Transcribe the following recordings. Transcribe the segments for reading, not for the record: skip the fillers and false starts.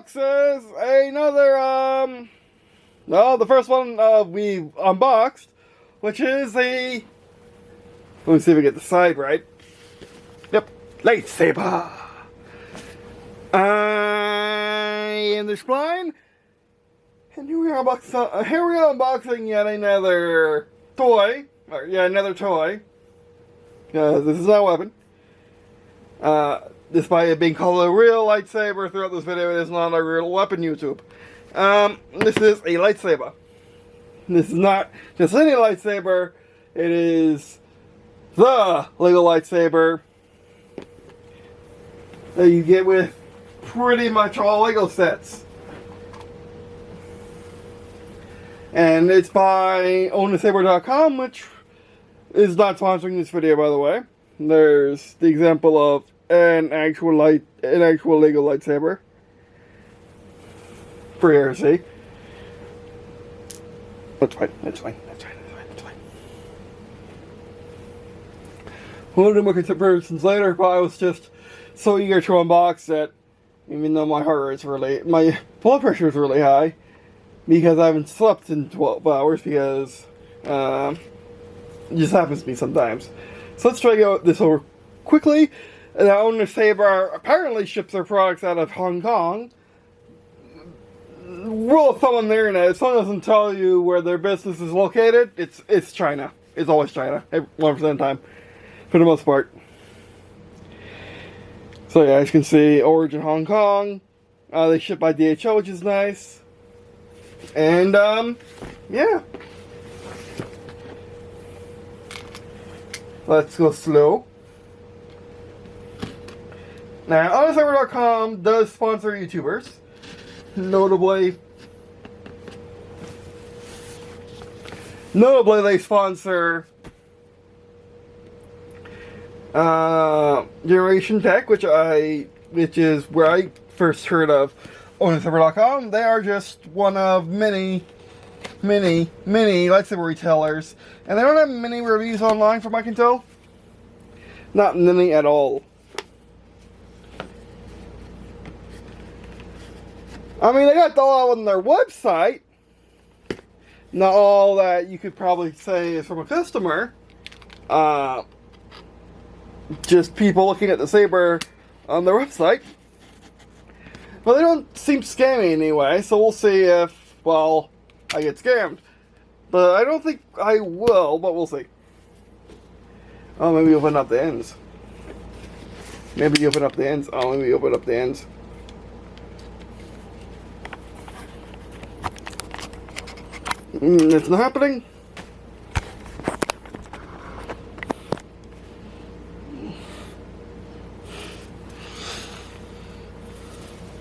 Unboxes! Another, well, the first one we unboxed, which is the, let me see if we get the side right. Yep, lightsaber! And the spline. And here we are unboxing yet another toy. Or, yeah, another toy. This is our weapon. Despite it being called a real lightsaber throughout this video, it is not a real weapon, YouTube. This is a lightsaber. This is not just any lightsaber. It is the Lego lightsaber that you get with pretty much all Lego sets. And it's by OWNASABER.com, which is not sponsoring this video, by the way. There's the example of an actual Lego lightsaber for here to see. That's fine. We'll do more comparisons later, but I was just so eager to unbox that, even though my my blood pressure is really high, because I haven't slept in 12 hours, because it just happens to me sometimes. So let's try to go this over quickly. OWNASABER apparently ships their products out of Hong Kong. Rule of thumb on the internet, if someone doesn't tell you where their business is located, it's China. It's always China, 100% of the time, for the most part. So yeah, as you can see, origin Hong Kong. They ship by DHL, which is nice. And yeah. Let's go slow. Now, OWNASABER.com does sponsor YouTubers. Notably, they sponsor Generation Tech, which is where I first heard of OWNASABER.com. They are just one of many lightsaber retailers, and they don't have many reviews online from what I can tell. Not many at all. I mean, they got all on their website. Not all that you could probably say is from a customer. Just people looking at the saber on their website. Well, they don't seem scammy anyway, so we'll see if, well, I get scammed. But I don't think I will, but we'll see. Oh, maybe open up the ends. Maybe open up the ends. Oh, maybe open up the ends. It's not happening.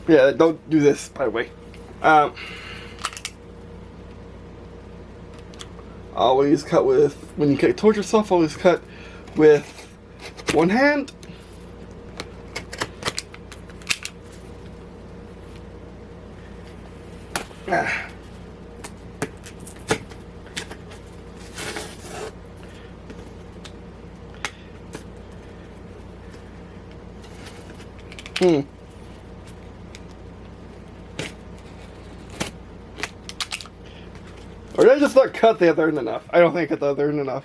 Yeah, don't do this, by the way. Always cut with, when you cut towards yourself, always cut with one hand. Or did I just not cut the other end enough? I don't think I cut the other end enough.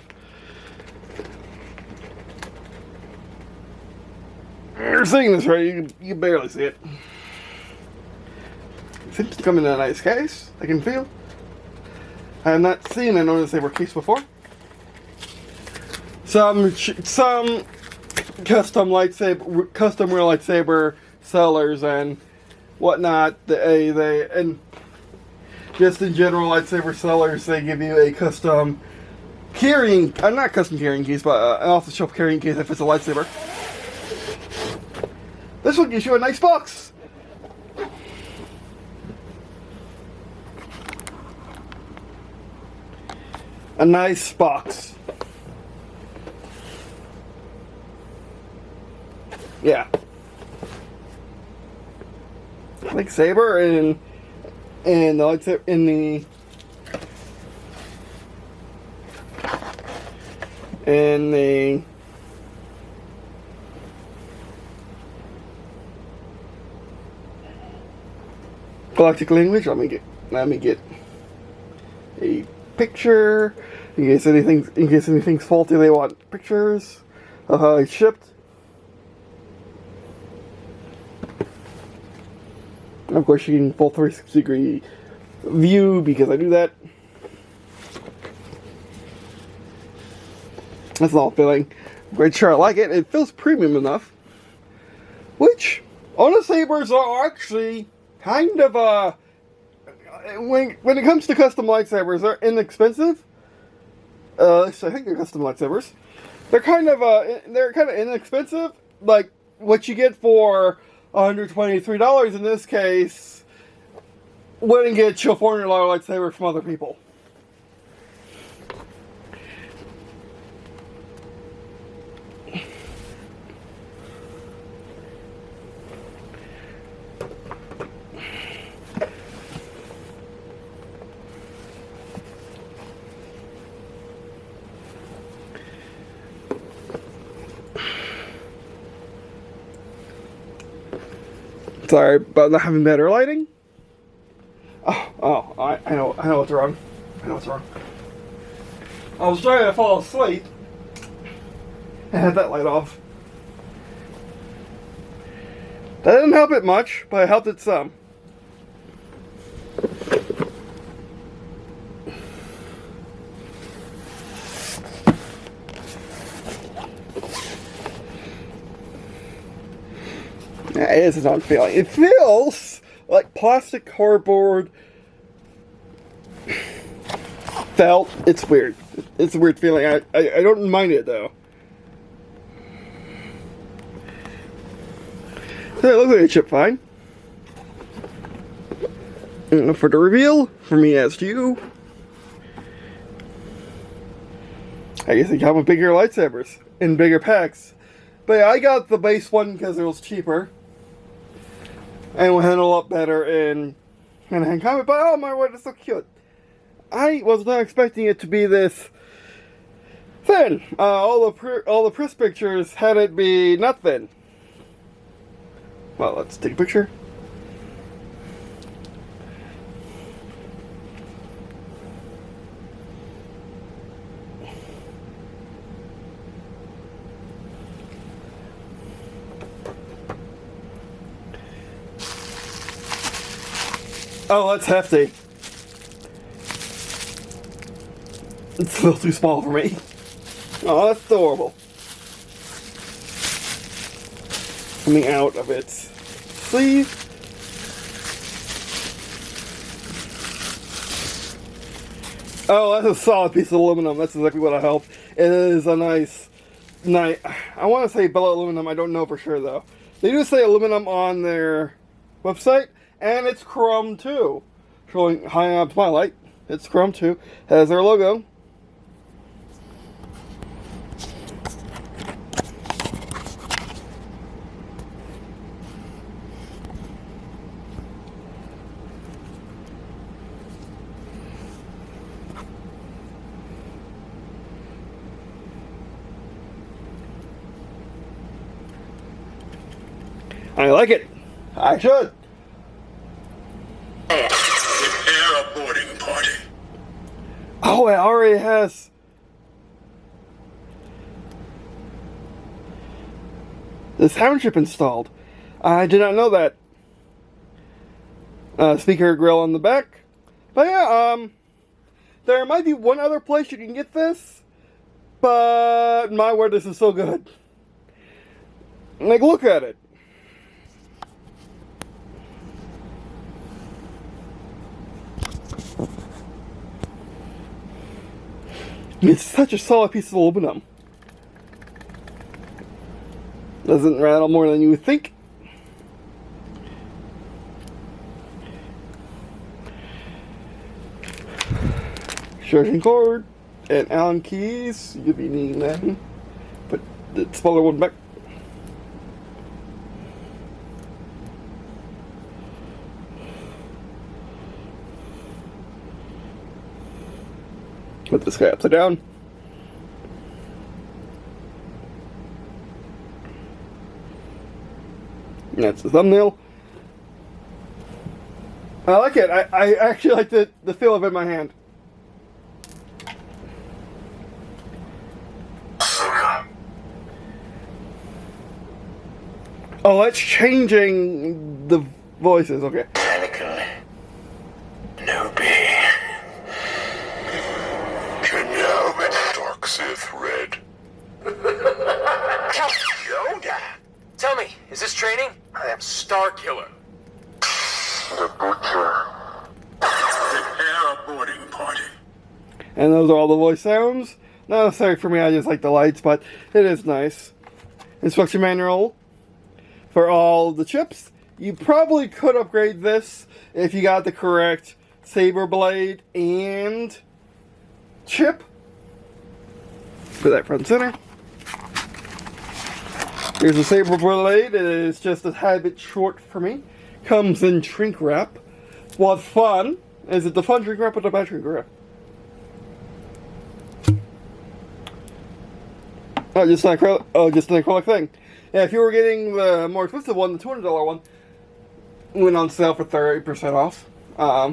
You're seeing this, right? You can barely see it. It seems to come in a nice case. I can feel. I have not seen an OWNASABER case before. Some custom real lightsaber sellers and whatnot. And just in general, lightsaber sellers, they give you a custom carrying, not custom carrying case, but an off-the-shelf carrying case if it's a lightsaber. This one gives you a nice box. A nice box. Yeah. Lightsaber and the lightsaber in the galactic language. Let me get a picture in case anything's faulty. They want pictures of how it's shipped. And of course, you can full 360-degree view because I do that. That's all feeling. I'm quite sure I like it. It feels premium enough. Which, OWNASABERs are actually kind of when it comes to custom lightsabers, they're inexpensive. I think they're custom lightsabers. They're kind of inexpensive. Like what you get for $123 in this case wouldn't get you a $400 lightsaber from other people. Sorry about not having better lighting. I know what's wrong. I know what's wrong. I was trying to fall asleep and had that light off. That didn't help it much, but it helped it some. Yeah, it is its own feeling. It feels like plastic cardboard felt. It's weird. It's a weird feeling. I don't mind it though. So it looks like it shipped fine. And for the reveal, from me as to you, I guess they come with bigger lightsabers in bigger packs. But yeah, I got the base one because it was cheaper. And will handle up better in hand combat. But oh my word, it's so cute. I was not expecting it to be this thin. All the press pictures had it be not thin. Well, let's take a picture. Oh, that's hefty. It's a little too small for me. Oh, that's adorable. Coming out of its sleeve. Oh, that's a solid piece of aluminum. That's exactly what I hoped. It is a nice, I want to say billet aluminum. I don't know for sure though. They do say aluminum on their website. And it's chrome too. Showing high up to my light. It's chrome too. Has their logo. I like it. I should. Prepare a boarding party. Oh, it already has. The sound chip installed. I did not know that. Speaker grill on the back. But yeah, there might be one other place you can get this. But my word, this is so good. Like, look at it. It's such a solid piece of aluminum. Doesn't rattle more than you would think. Charging cord and Allen keys. You'll be needing them. Put the smaller one back. Put this guy upside down. And that's the thumbnail. I like it. I actually like the feel of it in my hand. Oh, it's changing the voices. Okay. Anakin. Newbie. Can you help me? Dark Sith Red. Yoda! Tell me, is this training? I am Star Killer. The Butcher. Prepare a boarding party. And those are all the voice sounds. Not necessarily for me, I just like the lights, but it is nice. Instruction manual for all the chips. You probably could upgrade this if you got the correct saber blade and chip. Put that front and center. Here's the saber blade. It is just a tad bit short for me. Comes in shrink wrap. What's fun? Is it the fun shrink wrap or the bad shrink wrap? Oh, just an acrylic thing. Yeah, if you were getting the more expensive one, the $200 one, went on sale for 30% off.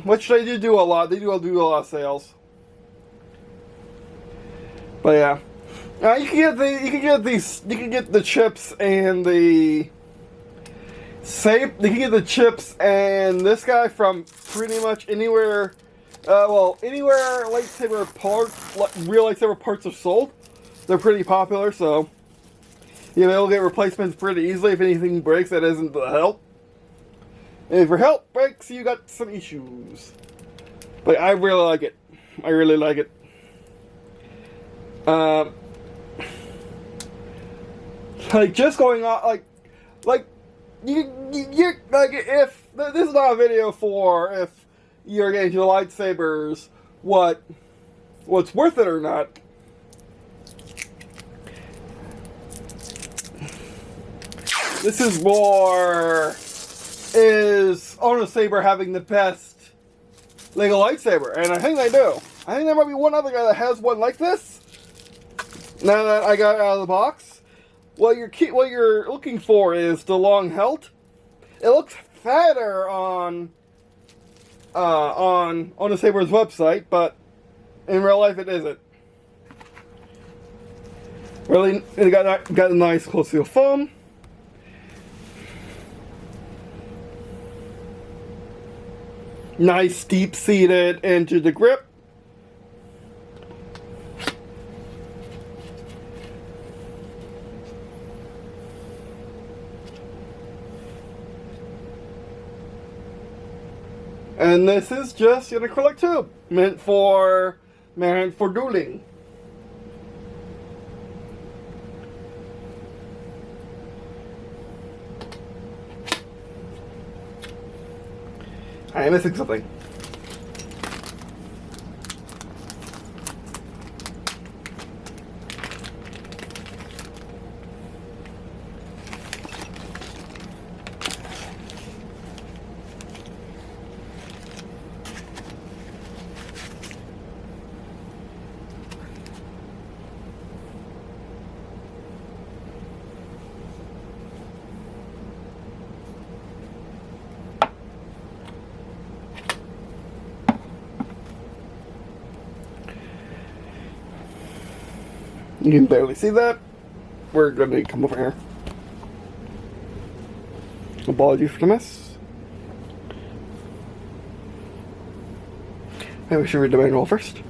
Which they do a lot. They do a lot of sales. But yeah, you can get the chips and the safe. You can get the chips and this guy from pretty much anywhere. Anywhere lightsaber parts, real lightsaber parts are sold. They're pretty popular, so you'll be able to get replacements pretty easily if anything breaks that isn't the hilt. And if your hilt breaks, you got some issues. But I really like it. I really like it. Like just going on, like you like if this is not a video for if you're getting to the lightsabers, what's worth it or not. This is more, is OWNASABER having the best Lego lightsaber? And I think they do. I think there might be one other guy that has one like this. Now that I got it out of the box. What you're looking for is the long hilt. It looks fatter on OWNASABER's website, but in real life it isn't. Really, it got a nice close seal foam. Nice deep seated into the grip. And this is just an acrylic tube meant for dueling. I am missing something. You can barely see that. We're going to come over here. Apologies for the mess. Maybe we should read the manual first.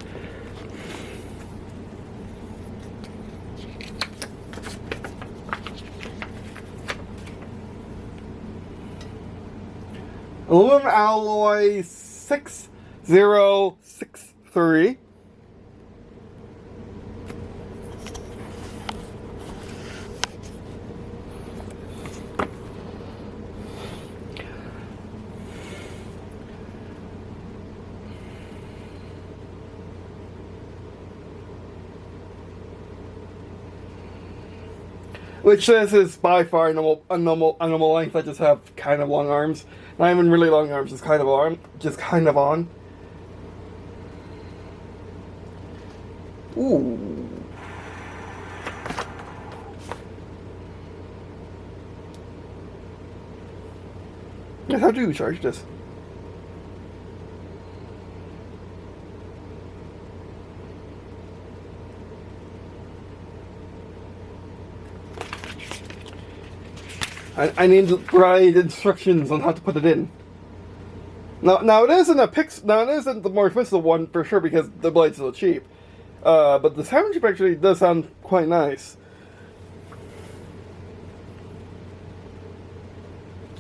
Aluminum alloy 6063. Which this is by far a normal length. I just have kind of long arms. Not even really long arms, just kind of on. Ooh. Yes, how do you charge this? I need to write instructions on how to put it in. Now it isn't Now it isn't the more expensive one for sure because the blade's so cheap. But the sound chip actually does sound quite nice.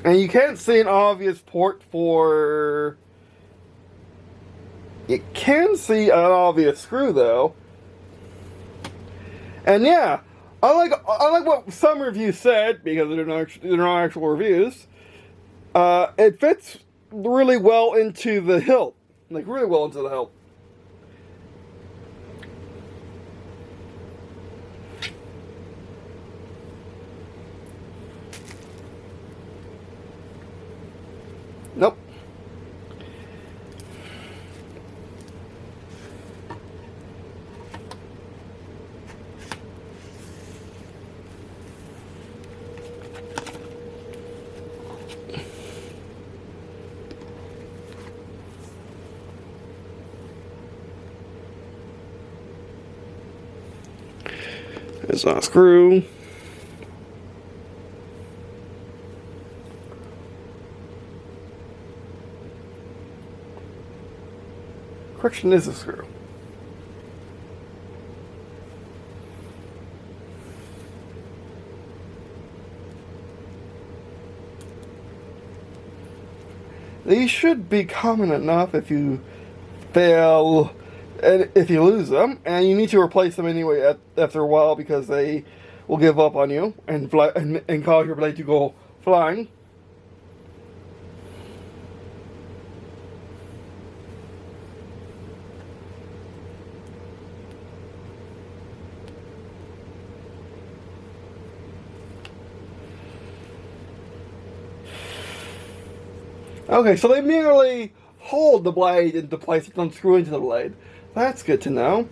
And you can't see an obvious port for... You can see an obvious screw though. And yeah, unlike what some reviews said, because they're not actual reviews, it fits really well into the hilt. Like, really well into the hilt. Nope. There's a screw. Correction, is a screw. These should be common enough if you fail, and if you lose them, and you need to replace them anyway after a while because they will give up on you and fly, and cause your blade to go flying. Okay, so they merely hold the blade into place and don't screw into the blade. That's good to know.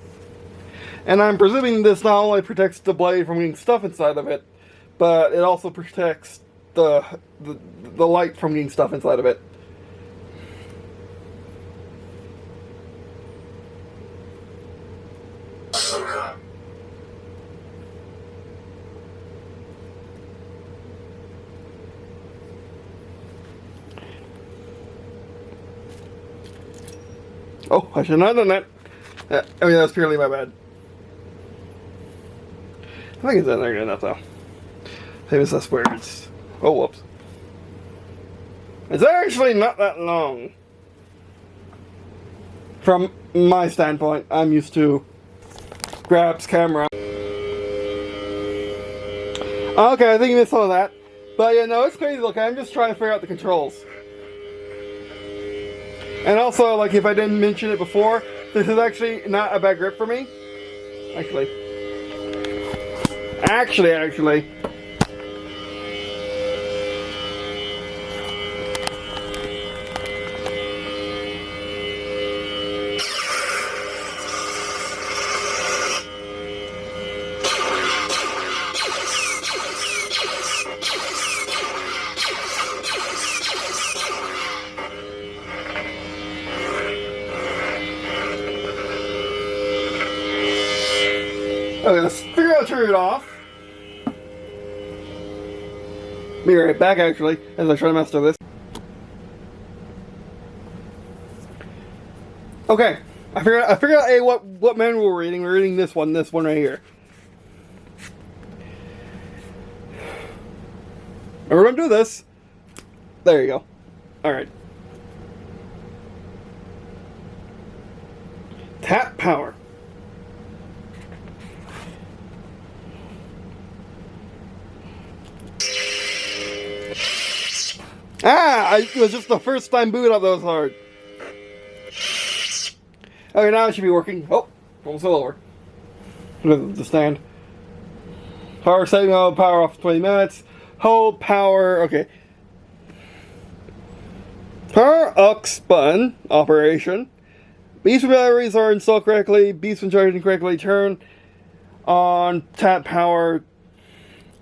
And I'm presuming this not only protects the blade from getting stuff inside of it, but it also protects the light from getting stuff inside of it. Oh, I should not have done that. I mean, that was purely my bad. I think it's in there good enough, though. Maybe it's less where it's... Oh, whoops. It's actually not that long. From my standpoint, I'm used to grabs camera. Okay, I think you missed some of that. But yeah, no, it's crazy. Look, I'm just trying to figure out the controls. And also, like, if I didn't mention it before, this is actually not a bad grip for me. Actually. Okay, let's figure out how to turn it off. Be right back, actually, as I try to master this. Okay, I figured out what manual we're reading. We're reading this one right here. And we're gonna do this. There you go. Alright. Tap power. It was just the first time boot up that was hard. Okay, now it should be working. Oh, almost fell over. The stand. Power setting mode, power off 20 minutes. Hold power, okay. Power aux button operation. Beast batteries are installed correctly. Beast when charging correctly. Turn on tap power.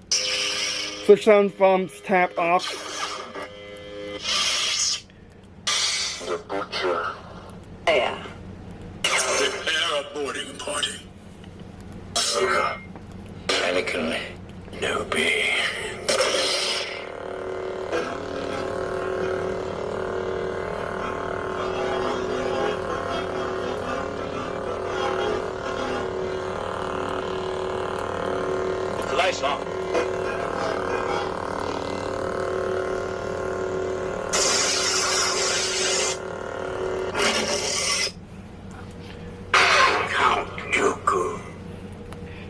Switch sound pumps, tap off. The butcher. Yeah. Prepare a boarding party. Anakin Nobi. Lights off. Count Dooku.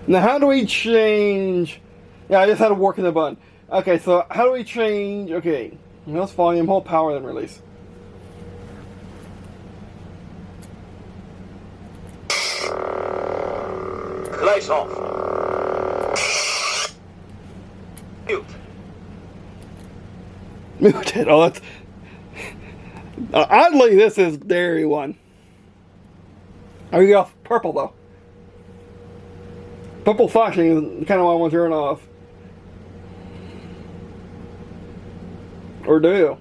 Now, how do we change? Yeah, I just had to work in the button. Okay, so how do we change? Okay, let's volume, hold power, then release. Lights off. Mute. Muted. Oh, that's. Oddly, this is Dairy one. Oh, you get off purple though. Purple flashing is kind of what I want to turn off. Or do you?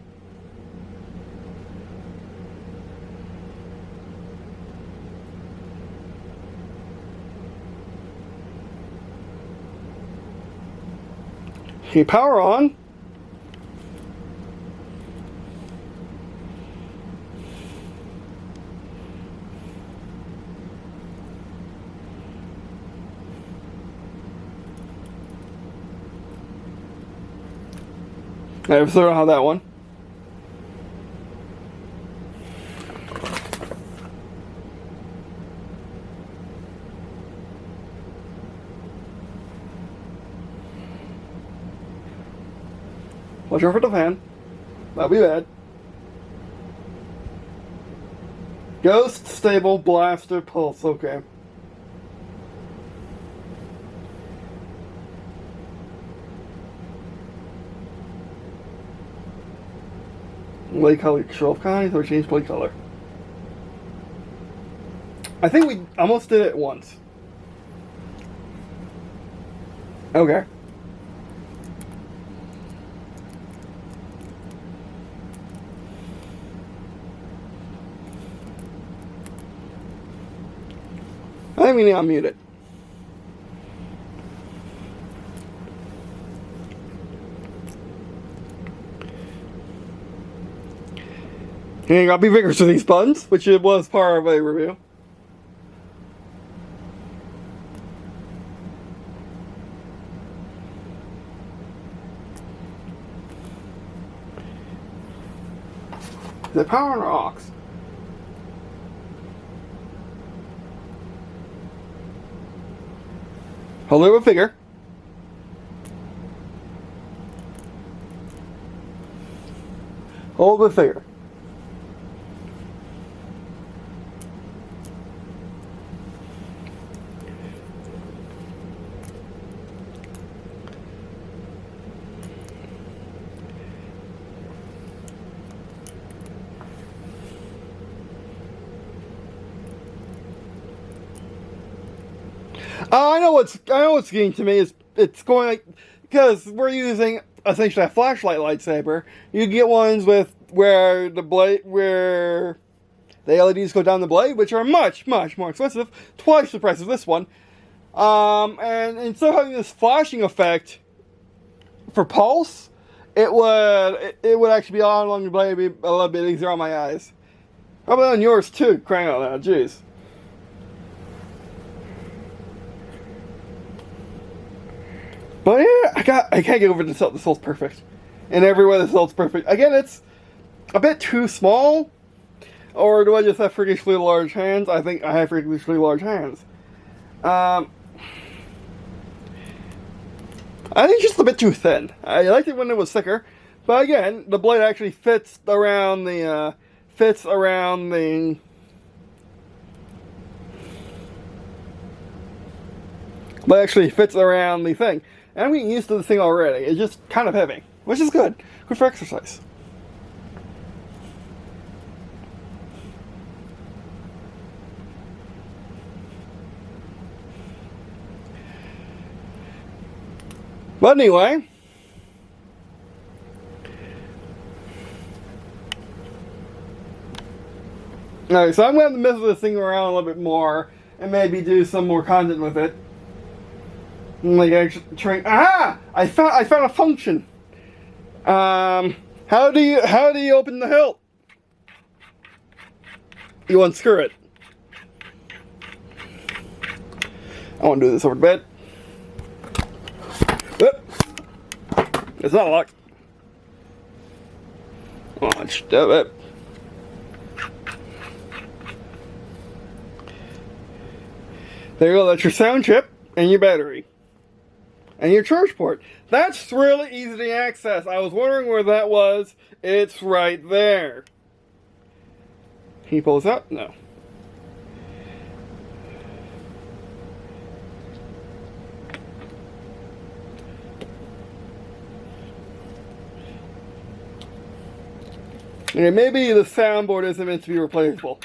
Okay, power on. I still don't have that one. Watch out for the fan. That'll be bad. Ghost, stable, blaster, pulse. Okay. Blade color, control of kinds, or change blade color. I think we almost did it once. Okay. I think we need to unmute it. And you gotta be vigorous with these buttons, which it was part of a review. Is it power on or aux? Hold it with figure. Hold with figure. I know what's getting to me is it's going like, because we're using essentially a flashlight lightsaber. You get ones with where the LEDs go down the blade, which are much more expensive, twice the price of this one. And instead of having this flashing effect for pulse, it would actually be all along the blade, be a little bit easier on my eyes. Probably on yours too, crying out loud, jeez. But yeah, I can't get over the hilt. The hilt's perfect. In every way, the hilt's perfect. Again, it's a bit too small. Or do I just have freakishly large hands? I think I have freakishly large hands. I think it's just a bit too thin. I liked it when it was thicker. But again, the blade actually fits around the... But actually fits around the thing. And I'm getting used to the thing already. It's just kind of heavy, which is good. Good for exercise. But anyway. Alright, so I'm going to mess with this thing around a little bit more. And maybe do some more content with it. Like actually trying. Aha! I found a function. How do you open the hilt? You unscrew it. I want to do this over the bed. It's not locked. Launch. Do it. There you go. That's your sound chip and your battery. And your charge port. That's really easy to access. I was wondering where that was. It's right there. Can you pull this out? No. And maybe the soundboard isn't meant to be replaceable.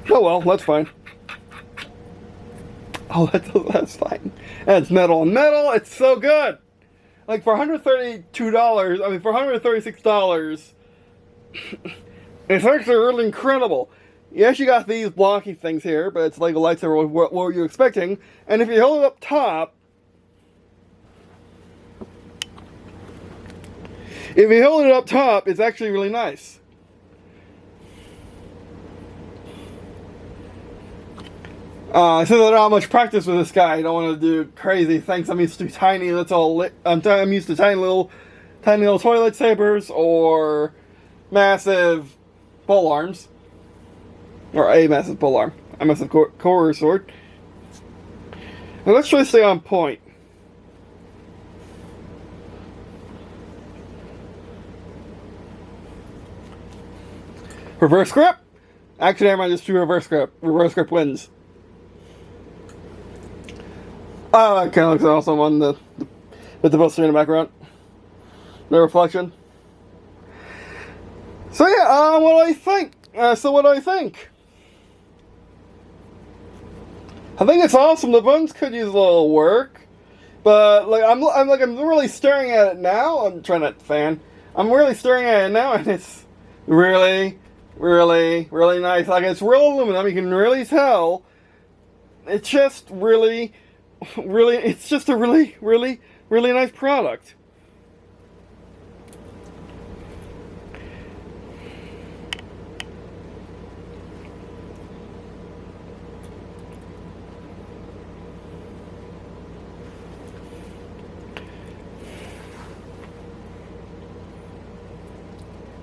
Oh well, that's fine. Oh, that's fine. And it's metal on metal. It's so good. Like for $132, I mean for $136, it's actually really incredible. Yes, you got these blocky things here, but it's like a lightsaber. What were you expecting? And if you hold it up top, it's actually really nice. Since I don't have much practice with this guy, I don't want to do crazy things. I'm used to tiny. I'm used to tiny little toy lightsabers or massive pole arms, or a massive pole arm, a massive core sword. And let's try to stay on point. Reverse grip. Actually, I might just do reverse grip. Reverse grip wins. Oh, that kind of looks awesome on with the poster in the background. The reflection. So yeah, what do I think? I think it's awesome. The buttons could use a little work, but like I'm really staring at it now. I'm trying not to fan. I'm really staring at it now, and it's really, really, really nice. Like it's real aluminum. You can really tell. It's just really. It's just a really, really, really nice product.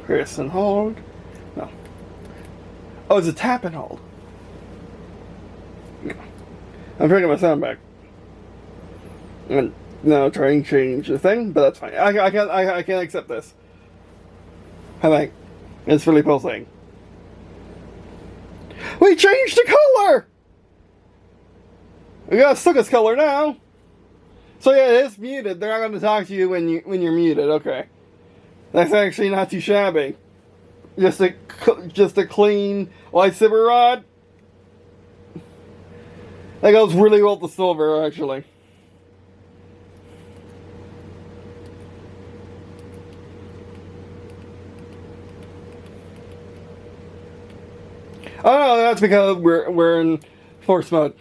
Press and hold. No. Oh, it's a tap and hold. No. I'm bringing my sound back. And now trying to change the thing, but that's fine. I can't accept this. I think it's really pulsating. We changed the color. We got Suka's color now. So yeah, it is muted. They're not going to talk to you when you're muted. Okay, that's actually not too shabby. Just a clean lightsaber rod. That goes really well with the silver, actually. Oh no, that's because we're in force mode.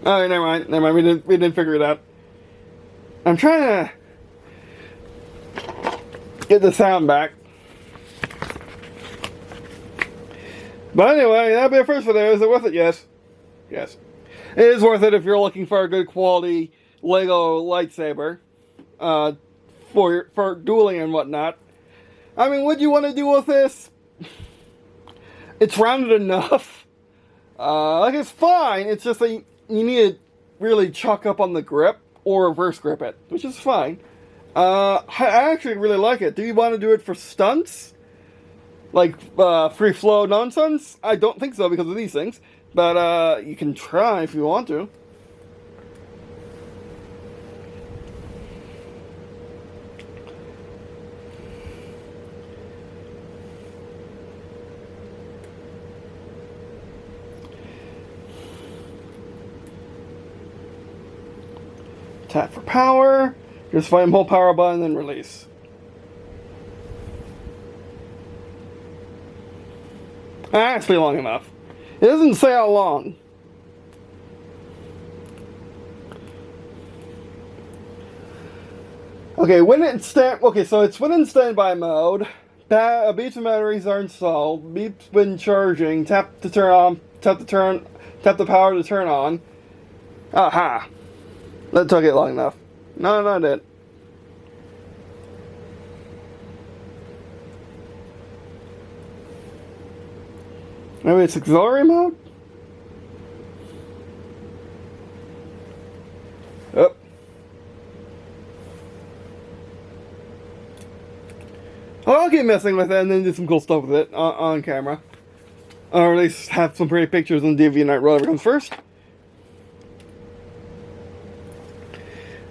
Oh, never mind. We didn't figure it out. I'm trying to get the sound back. But anyway, that'll be a first video. Is it worth it? Yes. Yes. It is worth it if you're looking for a good quality Lego lightsaber for dueling and whatnot. I mean, what do you want to do with this? It's rounded enough. Like, it's fine. It's just that you need to really chuck up on the grip or reverse grip it, which is fine. I actually really like it. Do you want to do it for stunts? Like, free flow nonsense? I don't think so because of these things. But, you can try if you want to. Tap for power. Just find hold power button and release. That's pretty long enough. It doesn't say how long. Okay, so it's when in standby mode. Beeps and batteries are installed. Beeps when charging. Tap to turn on. Tap the power to turn on. Aha! That took it long enough. No, not it. Maybe it's auxiliary mode? Oh. Well, I'll keep messing with it and then do some cool stuff with it on camera. Or at least have some pretty pictures on Deviant, whatever comes first.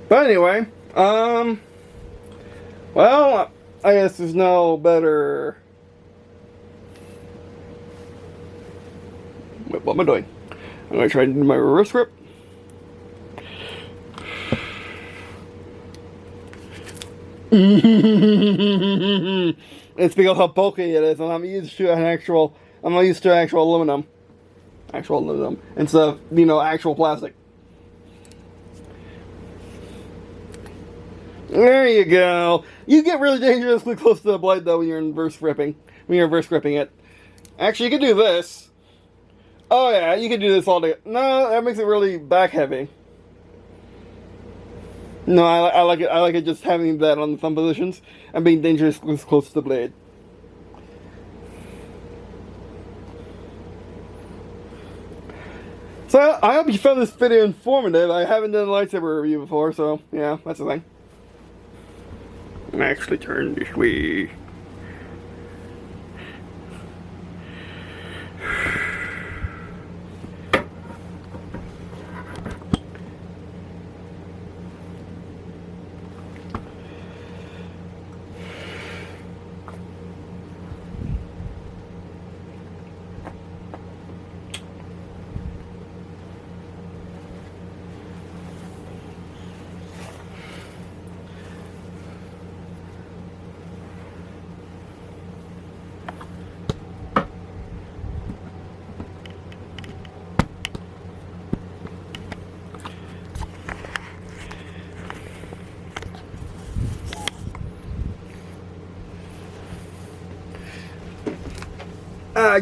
But anyway, well, I guess there's no better... Wait, what am I doing? I'm going to try to do my reverse grip. It's because how bulky it is, and I'm used to actual aluminum. Actual aluminum. Instead of, you know, actual plastic. There you go. You get really dangerously close to the blade though when you're reverse gripping it. Actually, you can do this. Oh yeah, you can do this all day. No, that makes it really back heavy. No, I like it. I like it just having that on the thumb positions and being dangerously close to the blade. So I hope you found this video informative. I haven't done a lightsaber review before, so yeah, that's the thing. Actually, turn this way.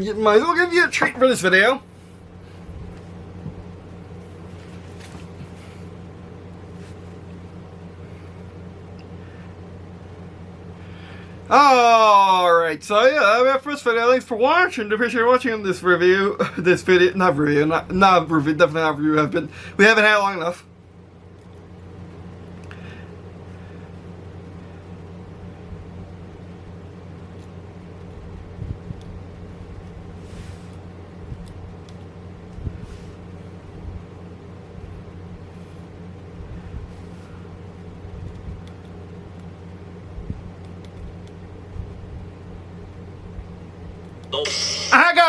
You might as well give you a treat for this video. Alright, so yeah, that's our first video. Thanks for watching. Appreciate you watching this review. This video, not review, not review, definitely not review. We haven't had it long enough.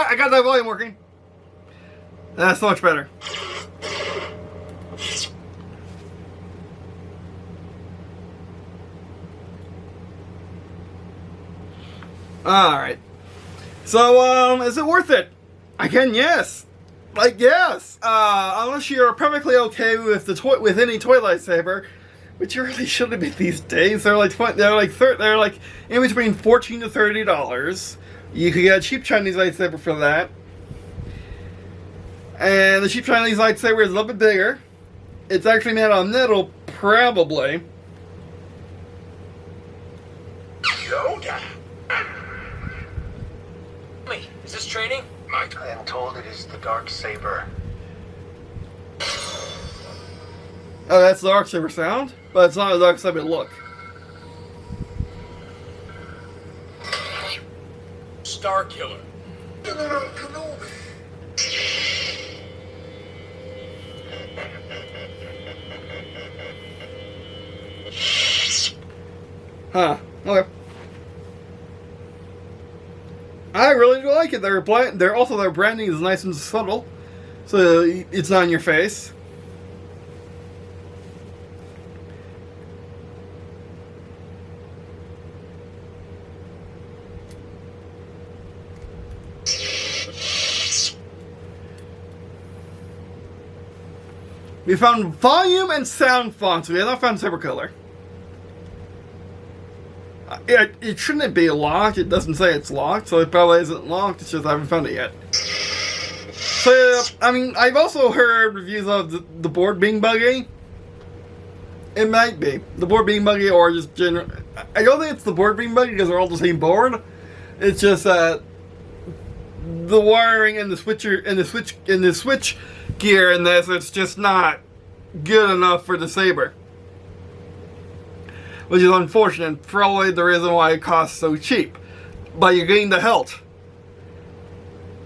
I got that volume working. That's so much better. Alright. So, is it worth it? Again, yes. Like, yes. Unless you're perfectly okay with with any toy lightsaber, which you really shouldn't be these days. They're like in between $14 to $30. You could get a cheap Chinese lightsaber for that. And the cheap Chinese lightsaber is a little bit bigger. It's actually made out of metal, probably. Yoda. Wait, is this training? I am told it is the dark saber. Oh, that's the dark saber sound, but it's not a dark saber look. Star Killer. Huh. Okay. I really do like it. Their branding is nice and subtle, so it's not in your face. We found volume and sound fonts. We have not found saber color. It shouldn't be locked. It doesn't say it's locked, so it probably isn't locked. It's just I haven't found it yet. So, I mean, I've also heard reviews of the board being buggy. It might be. The board being buggy or just general. I don't think it's the board being buggy because they're all the same board. It's just that the wiring and the switcher and the switch gear in this, it's just not good enough for the Saber. Which is unfortunate. Probably the reason why it costs so cheap. But you're getting the hilt.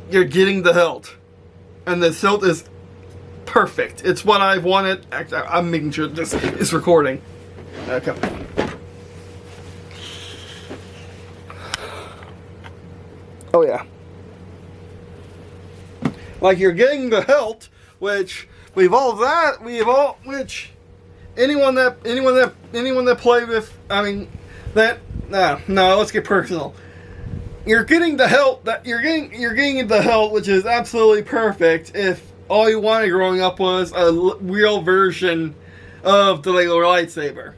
You're getting the hilt. And the hilt is perfect. It's what I've wanted. Actually, I'm making sure this is recording. Okay. Oh yeah. Like you're getting the hilt, which anyone that played with, I mean, no, let's get personal. You're getting the hilt you're getting the hilt, which is absolutely perfect if all you wanted growing up was a real version of the Lego lightsaber.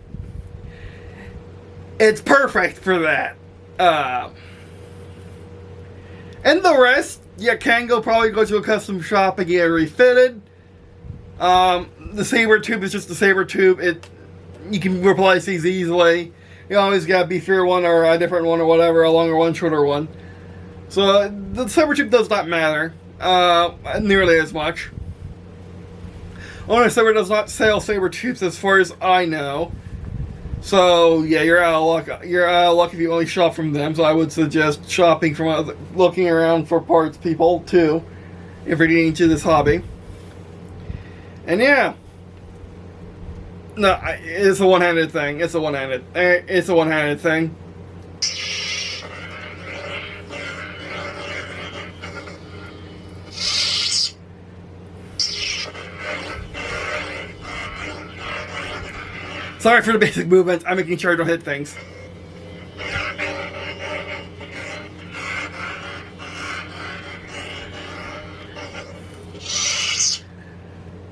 It's perfect for that. And the rest, you can probably go to a custom shop and get it refitted. The saber tube is just the saber tube. You can replace these easily. You always got a beefier one or a different one or whatever, a longer one, shorter one. So the saber tube does not matter nearly as much. OWNASABER does not sell saber tubes as far as I know. So yeah, you're out of luck. You're out of luck if you only shop from them. So I would suggest shopping from looking around for parts people too, if you're getting into this hobby. And yeah, no, it's a one-handed thing. It's a one-handed thing. Sorry for the basic movement. I'm making sure I don't hit things.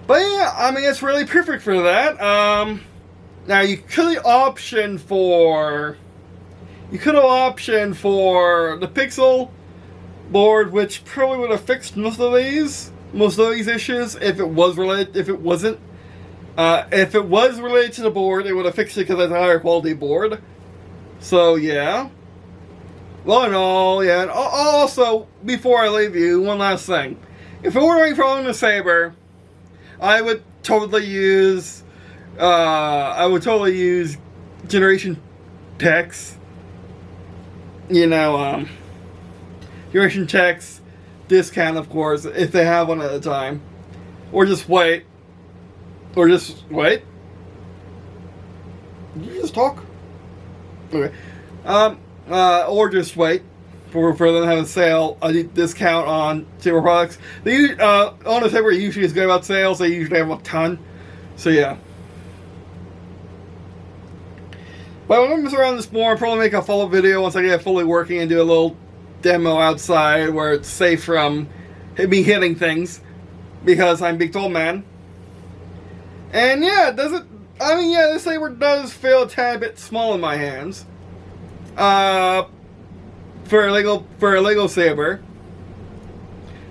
But yeah, I mean, it's really perfect for that. Now you could have optioned for the Pixel board, which probably would have fixed most of these issues if it was related. If it wasn't. If it was related to the board, it would have fixed it because it's a higher quality board. So, yeah. Well, and all, yeah. And also, before I leave you, one last thing. If you're ordering from OWNASABER, I would totally use Generation Tech's, Generation Tech's discount, of course, if they have one at a time. Or just wait. Did you just talk? Okay. Or just wait for them to have a sale, a discount on Saber products. OWNASABER usually is good about sales. They usually have a ton. So yeah. But I'm going to mess around this more. I'll probably make a follow-up video once I get it fully working and do a little demo outside where it's safe from me hitting things. Because I'm a big tall man. And yeah, this saber does feel a tad bit small in my hands. For a Lego saber.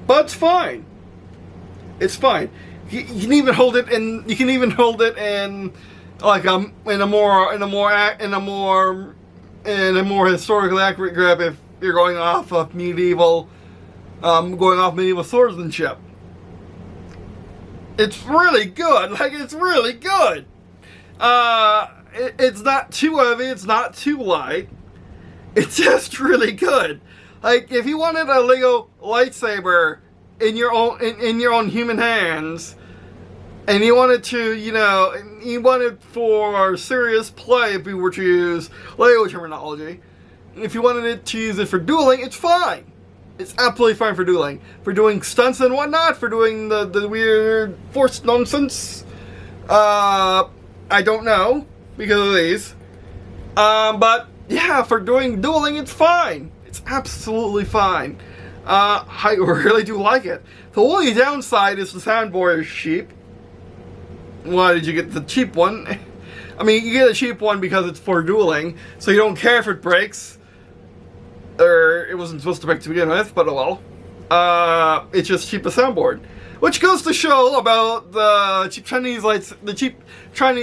But it's fine. It's fine. You can even hold it in like in a more historically accurate grip if you're going off medieval swordsmanship. It's really good. Like, it's really good. It's not too heavy. It's not too light. It's just really good. Like, if you wanted a Lego lightsaber in your own human hands, and you wanted to, you wanted for serious play, if we were to use Lego terminology, if you wanted to use it for dueling, it's fine. It's absolutely fine for dueling. For doing stunts and whatnot, for doing the weird force nonsense. I don't know, because of these. But, yeah, for doing dueling, it's fine. It's absolutely fine. I really do like it. The only downside is the soundboard is cheap. Why did you get the cheap one? I mean, you get a cheap one because it's for dueling, so you don't care if it breaks. Or it wasn't supposed to break to begin with, but oh well. it's just cheapest soundboard. Which goes to show about the cheap Chinese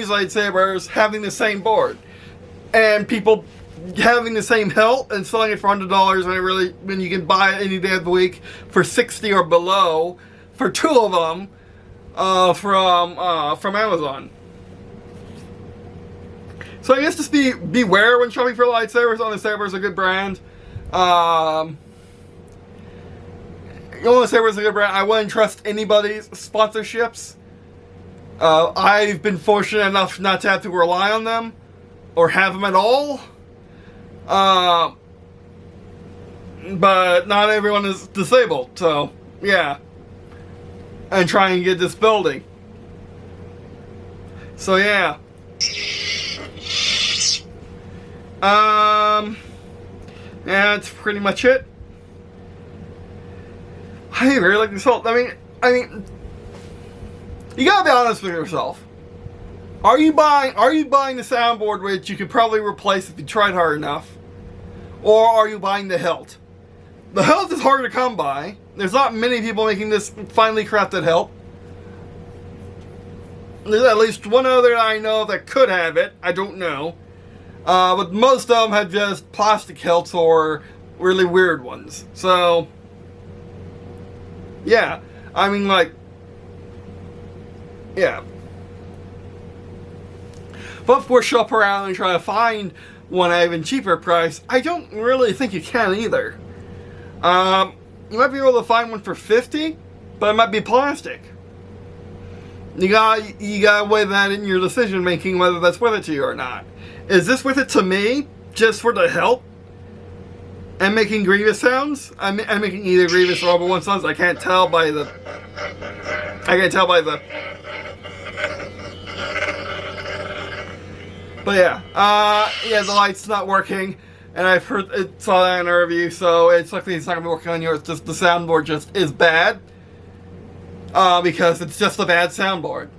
lightsabers having the same board. And people having the same hilt and selling it for $100 when you can buy it any day of the week for $60 or below for 2 of them from Amazon. So I guess just beware when shopping for lightsabers. OWNASABER is a good brand. OWNASABER is a good brand. I wouldn't trust anybody's sponsorships. I've been fortunate enough not to have to rely on them or have them at all. But not everyone is disabled, so yeah. And try and get this building. So yeah. That's pretty much it. I really like this whole. I mean, you gotta be honest with yourself. Are you buying the soundboard, which you could probably replace if you tried hard enough, or are you buying the hilt? The hilt is harder to come by. There's not many people making this finely crafted hilt. There's at least one other I know that could have it. I don't know. But most of them have just plastic hilts or really weird ones. So, yeah. I mean, like, yeah. But of course, shop around and try to find one at even cheaper price. I don't really think you can either. You might be able to find one for $50, but it might be plastic. You gotta weigh that in your decision making whether that's worth it to you or not. Is this worth it to me just for the help and making Grievous sounds? I'm making either Grievous or Obi-Wan sounds. I can't tell by the. But yeah, the light's not working, and I've saw that in a review, so it's likely it's not gonna be working on yours. Just the soundboard just is bad, because it's just a bad soundboard.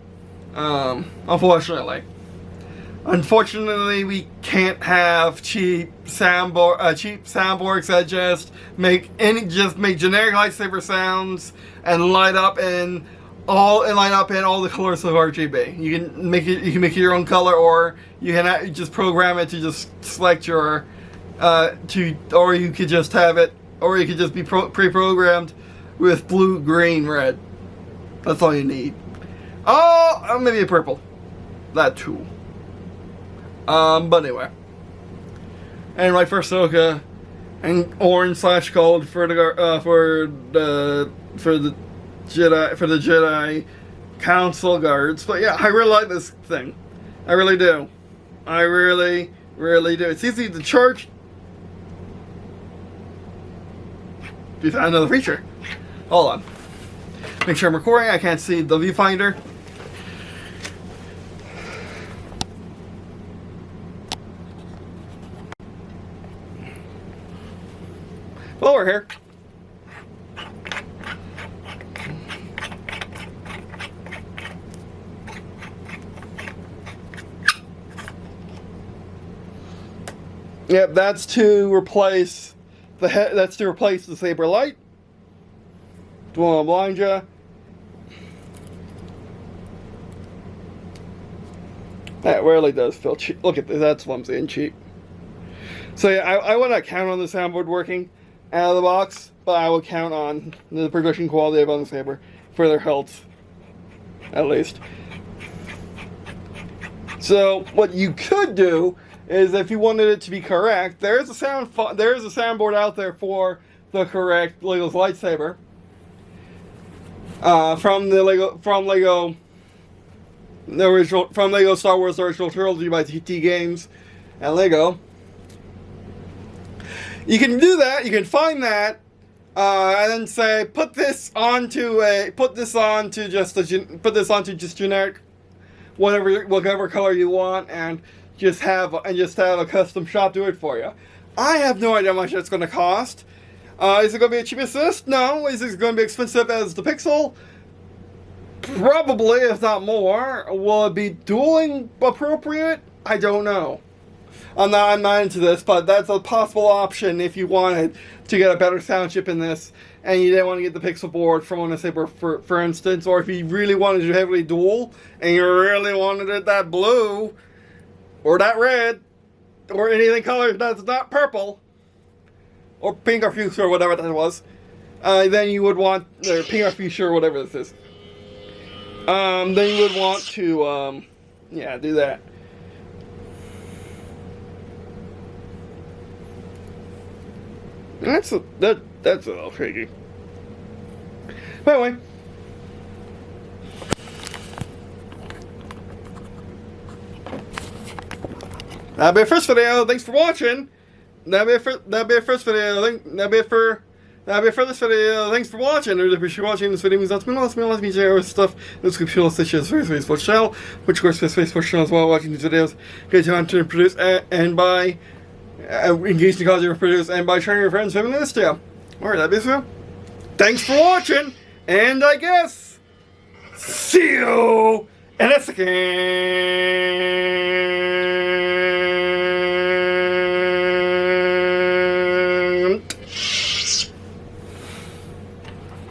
Unfortunately, we can't have cheap soundboards that just make generic lightsaber sounds and light up in all the colors of RGB. You can make it your own color, or you can just program it to just select your or you could just have it, or you could just be pre-programmed with blue, green, red. That's all you need. Oh, maybe a purple. That too. But anyway. And right for Ahsoka, and orange/gold for the Jedi Council guards. But yeah, I really like this thing. I really do. I really, really do. It's easy to charge. We found another feature. Hold on. Make sure I'm recording. I can't see the viewfinder. Well, we're here. Yep, that's to replace the head. That's to replace the saber light. Don't want to blind you. That really does feel cheap. Look at this. That's flimsy and cheap. So yeah, I would not count on the soundboard working out of the box, but I will count on the production quality of OWNASABER for their health, at least. So what you could do is, if you wanted it to be correct, there is a soundboard out there for the correct Lego's lightsaber from Lego Star Wars Original Trilogy by TT Games and Lego. You can do that. You can find that, and then say put this onto just generic whatever color you want, and just have a custom shop do it for you. I have no idea how much that's going to cost. Is it going to be a cheap assist? No. Is it going to be expensive as the Pixel? Probably, if not more. Will it be dueling appropriate? I don't know. I'm not into this, but that's a possible option if you wanted to get a better sound chip in this, and you didn't want to get the pixel board from OWNASABER, for instance, or if you really wanted to heavily dual, and you really wanted it that blue, or that red, or anything colored that's not purple, or pink or fuchsia, or whatever that was, then you would want, or pink or fuchsia, or whatever this is. Then you would want to, yeah, do that. That's a little tricky. But anyway. That'll be our first video. Thanks for watching. That'll be our first video. That'll be for this video. Thanks for watching. I really appreciate you watching this video. Means lots of me share stuff. The description will such as Facebook channel, which of course is Facebook channel as well. Watching these videos, get to enter and produce and by engage in the cause you produce and by sharing your friends, family, this video. Alright, that'll be so. Thanks for watching, and I guess see you in a second.